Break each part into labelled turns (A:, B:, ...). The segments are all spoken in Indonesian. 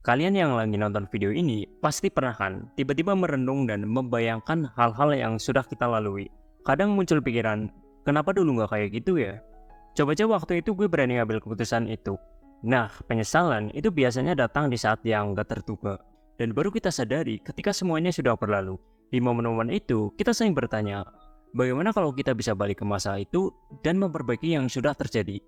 A: Kalian yang lagi nonton video ini pasti pernah kan tiba-tiba merenung dan membayangkan hal-hal yang sudah kita lalui. Kadang muncul pikiran, kenapa dulu nggak kayak gitu ya? Coba-coba waktu itu gue berani ngambil keputusan itu. Nah, penyesalan itu biasanya datang di saat yang gak terduga. Dan baru kita sadari ketika semuanya sudah berlalu. Di momen-momen itu, kita sering bertanya, bagaimana kalau kita bisa balik ke masa itu dan memperbaiki yang sudah terjadi?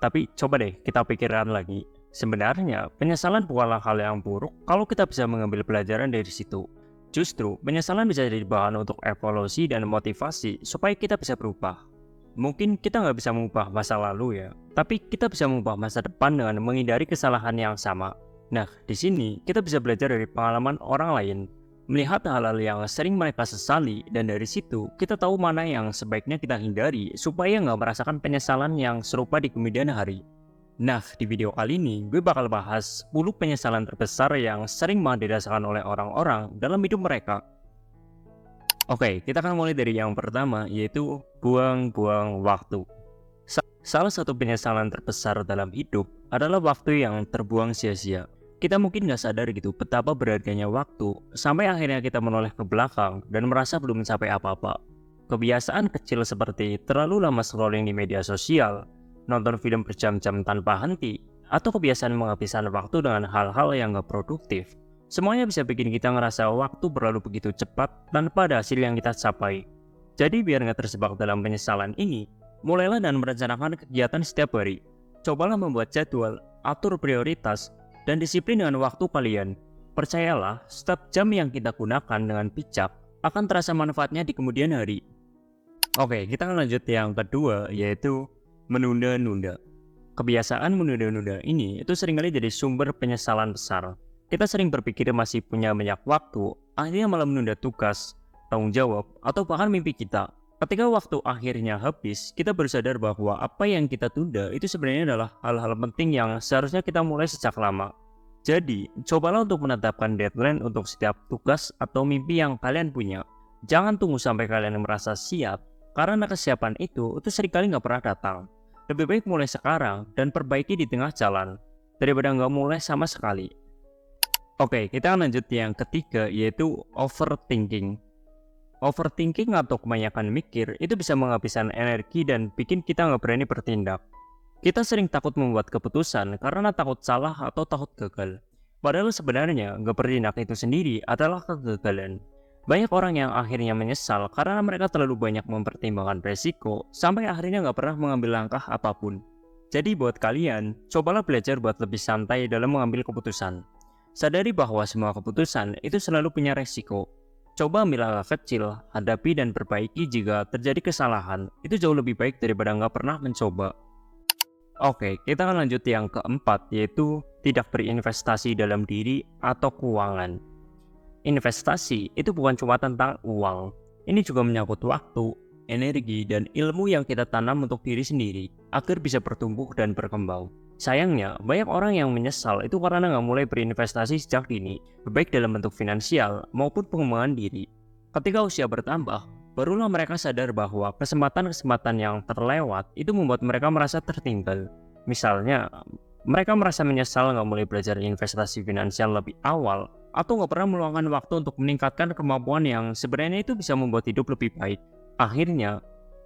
A: Tapi coba deh kita pikirkan lagi. Sebenarnya, penyesalan bukanlah hal yang buruk kalau kita bisa mengambil pelajaran dari situ. Justru, penyesalan bisa jadi bahan untuk evolusi dan motivasi supaya kita bisa berubah. Mungkin kita nggak bisa mengubah masa lalu ya, tapi kita bisa mengubah masa depan dengan menghindari kesalahan yang sama. Nah, di sini kita bisa belajar dari pengalaman orang lain, melihat hal-hal yang sering mereka sesali, dan dari situ kita tahu mana yang sebaiknya kita hindari supaya nggak merasakan penyesalan yang serupa di kemudian hari. Nah, di video kali ini gue bakal bahas 10 penyesalan terbesar yang sering banget dirasakan oleh orang-orang dalam hidup mereka. Oke, kita akan mulai dari yang pertama, yaitu buang-buang waktu. Salah satu penyesalan terbesar dalam hidup adalah waktu yang terbuang sia-sia. Kita mungkin nggak sadar gitu betapa berharganya waktu, sampai akhirnya kita menoleh ke belakang dan merasa belum mencapai apa-apa. Kebiasaan kecil seperti terlalu lama scrolling di media sosial, nonton film berjam-jam tanpa henti, atau kebiasaan menghabiskan waktu dengan hal-hal yang nggak produktif. Semuanya bisa bikin kita ngerasa waktu berlalu begitu cepat tanpa ada hasil yang kita capai. Jadi biar nggak terjebak dalam penyesalan ini, mulailah dan merencanakan kegiatan setiap hari. Cobalah membuat jadwal, atur prioritas, dan disiplin dengan waktu kalian. Percayalah, setiap jam yang kita gunakan dengan bijak akan terasa manfaatnya di kemudian hari. Oke, kita akan lanjut yang kedua, yaitu menunda-nunda. Kebiasaan menunda-nunda ini itu seringkali jadi sumber penyesalan besar. Kita sering berpikir masih punya banyak waktu, akhirnya malah menunda tugas, tanggung jawab, atau bahkan mimpi kita. Ketika waktu akhirnya habis, kita baru sadar bahwa apa yang kita tunda itu sebenarnya adalah hal-hal penting yang seharusnya kita mulai sejak lama. Jadi, cobalah untuk menetapkan deadline untuk setiap tugas atau mimpi yang kalian punya. Jangan tunggu sampai kalian merasa siap, karena kesiapan itu seringkali nggak pernah datang. Lebih baik mulai sekarang dan perbaiki di tengah jalan, daripada nggak mulai sama sekali. Oke, kita lanjut yang ketiga, yaitu overthinking. Overthinking atau kebanyakan mikir itu bisa menghabiskan energi dan bikin kita nggak berani bertindak. Kita sering takut membuat keputusan karena takut salah atau takut gagal. Padahal sebenarnya nggak bertindak itu sendiri adalah kegagalan. Banyak orang yang akhirnya menyesal karena mereka terlalu banyak mempertimbangkan resiko sampai akhirnya nggak pernah mengambil langkah apapun. Jadi buat kalian, cobalah belajar buat lebih santai dalam mengambil keputusan. Sadari bahwa semua keputusan itu selalu punya resiko. Coba ambil langkah kecil, hadapi dan perbaiki jika terjadi kesalahan. Itu jauh lebih baik daripada nggak pernah mencoba. Oke, kita akan lanjut yang keempat, yaitu tidak berinvestasi dalam diri atau keuangan. Investasi itu bukan cuma tentang uang. Ini juga menyangkut waktu, energi, dan ilmu yang kita tanam untuk diri sendiri agar bisa bertumbuh dan berkembang. Sayangnya, banyak orang yang menyesal itu karena nggak mulai berinvestasi sejak dini, baik dalam bentuk finansial maupun pengembangan diri. Ketika usia bertambah, barulah mereka sadar bahwa kesempatan-kesempatan yang terlewat itu membuat mereka merasa tertinggal. Misalnya, mereka merasa menyesal nggak mulai belajar investasi finansial lebih awal, atau nggak pernah meluangkan waktu untuk meningkatkan kemampuan yang sebenarnya itu bisa membuat hidup lebih baik. Akhirnya,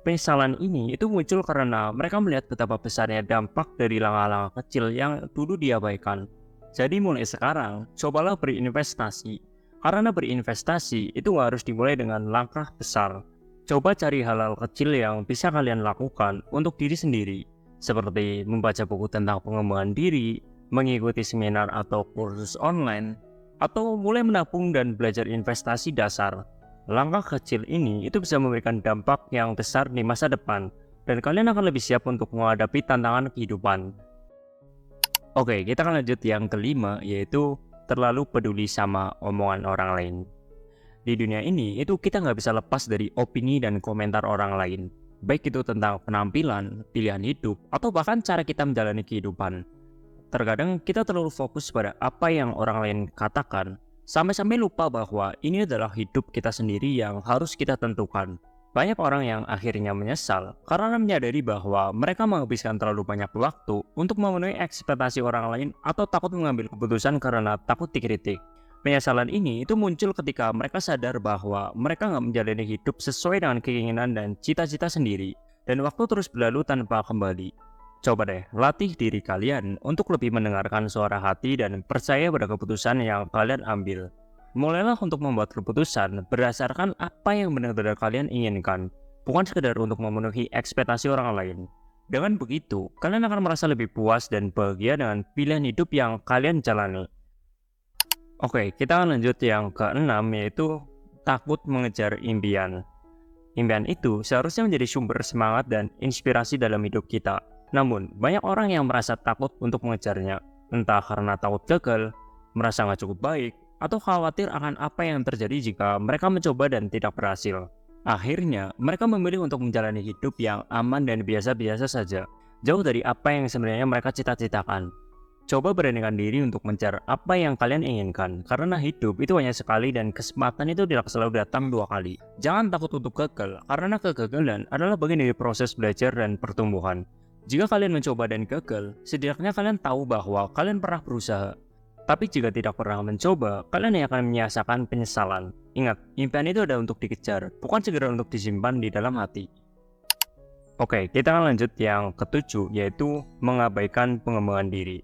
A: penyesalan ini itu muncul karena mereka melihat betapa besarnya dampak dari langkah-langkah kecil yang dulu diabaikan. Jadi mulai sekarang, cobalah berinvestasi. Karena berinvestasi itu harus dimulai dengan langkah besar. Coba cari hal-hal kecil yang bisa kalian lakukan untuk diri sendiri, seperti membaca buku tentang pengembangan diri, mengikuti seminar atau kursus online, atau mulai menabung dan belajar investasi dasar. Langkah kecil ini itu bisa memberikan dampak yang besar di masa depan, dan kalian akan lebih siap untuk menghadapi tantangan kehidupan. Oke, kita akan lanjut yang kelima, yaitu terlalu peduli sama omongan orang lain. Di dunia ini, itu kita nggak bisa lepas dari opini dan komentar orang lain, baik itu tentang penampilan, pilihan hidup, atau bahkan cara kita menjalani kehidupan. Terkadang kita terlalu fokus pada apa yang orang lain katakan, sampai-sampai lupa bahwa ini adalah hidup kita sendiri yang harus kita tentukan. Banyak orang yang akhirnya menyesal karena menyadari bahwa mereka menghabiskan terlalu banyak waktu untuk memenuhi ekspektasi orang lain atau takut mengambil keputusan karena takut dikritik. Penyesalan ini itu muncul ketika mereka sadar bahwa mereka nggak menjalani hidup sesuai dengan keinginan dan cita-cita sendiri, dan waktu terus berlalu tanpa kembali. Coba deh, latih diri kalian untuk lebih mendengarkan suara hati dan percaya pada keputusan yang kalian ambil. Mulailah untuk membuat keputusan berdasarkan apa yang benar-benar kalian inginkan, bukan sekedar untuk memenuhi ekspektasi orang lain. Dengan begitu, kalian akan merasa lebih puas dan bahagia dengan pilihan hidup yang kalian jalani. Oke, kita akan lanjut yang keenam, yaitu takut mengejar impian. Impian itu seharusnya menjadi sumber semangat dan inspirasi dalam hidup kita. Namun, banyak orang yang merasa takut untuk mengejarnya, entah karena takut gagal, merasa nggak cukup baik, atau khawatir akan apa yang terjadi jika mereka mencoba dan tidak berhasil. Akhirnya, mereka memilih untuk menjalani hidup yang aman dan biasa-biasa saja, jauh dari apa yang sebenarnya mereka cita-citakan. Coba beranikan diri untuk mencari apa yang kalian inginkan, karena hidup itu hanya sekali dan kesempatan itu tidak selalu datang 2 kali. Jangan takut untuk gagal, karena kegagalan adalah bagian dari proses belajar dan pertumbuhan. Jika kalian mencoba dan gagal, setidaknya kalian tahu bahwa kalian pernah berusaha. Tapi jika tidak pernah mencoba, kalian hanya akan menyiasakan penyesalan. Ingat, impian itu ada untuk dikejar, bukan segera untuk disimpan di dalam hati. Oke, kita akan lanjut yang ketujuh, yaitu mengabaikan pengembangan diri.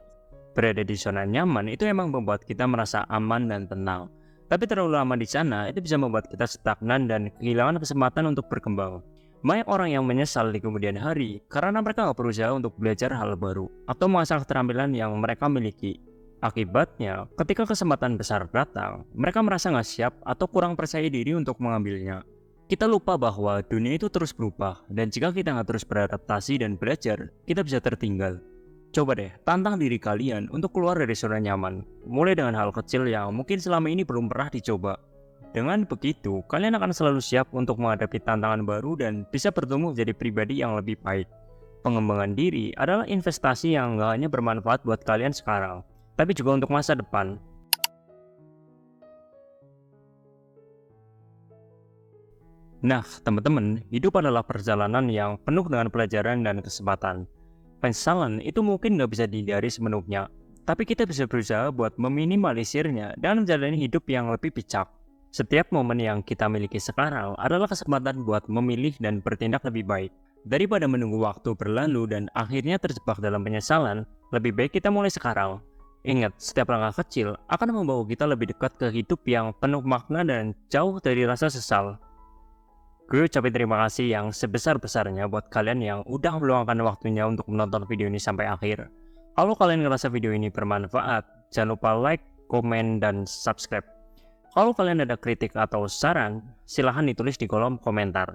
A: Berada di zona nyaman itu emang membuat kita merasa aman dan tenang. Tapi terlalu lama di sana itu bisa membuat kita stagnan dan kehilangan kesempatan untuk berkembang. Banyak orang yang menyesal di kemudian hari karena mereka nggak berusaha untuk belajar hal baru atau mengasah keterampilan yang mereka miliki. Akibatnya, ketika kesempatan besar datang, mereka merasa nggak siap atau kurang percaya diri untuk mengambilnya. Kita lupa bahwa dunia itu terus berubah, dan jika kita nggak terus beradaptasi dan belajar, kita bisa tertinggal. Coba deh, tantang diri kalian untuk keluar dari zona nyaman. Mulai dengan hal kecil yang mungkin selama ini belum pernah dicoba. Dengan begitu, kalian akan selalu siap untuk menghadapi tantangan baru dan bisa bertumbuh menjadi pribadi yang lebih baik. Pengembangan diri adalah investasi yang gak hanya bermanfaat buat kalian sekarang, tapi juga untuk masa depan. Nah, teman-teman, hidup adalah perjalanan yang penuh dengan pelajaran dan kesempatan. Penyesalan itu mungkin nggak bisa dihindari sepenuhnya, tapi kita bisa berusaha buat meminimalisirnya dan menjalani hidup yang lebih bijak. Setiap momen yang kita miliki sekarang adalah kesempatan buat memilih dan bertindak lebih baik. Daripada menunggu waktu berlalu dan akhirnya terjebak dalam penyesalan, lebih baik kita mulai sekarang. Ingat, setiap langkah kecil akan membawa kita lebih dekat ke hidup yang penuh makna dan jauh dari rasa sesal. Gue ucapin terima kasih yang sebesar-besarnya buat kalian yang udah meluangkan waktunya untuk menonton video ini sampai akhir. Kalau kalian ngerasa video ini bermanfaat, jangan lupa like, komen, dan subscribe. Kalau kalian ada kritik atau saran, silahkan ditulis di kolom komentar.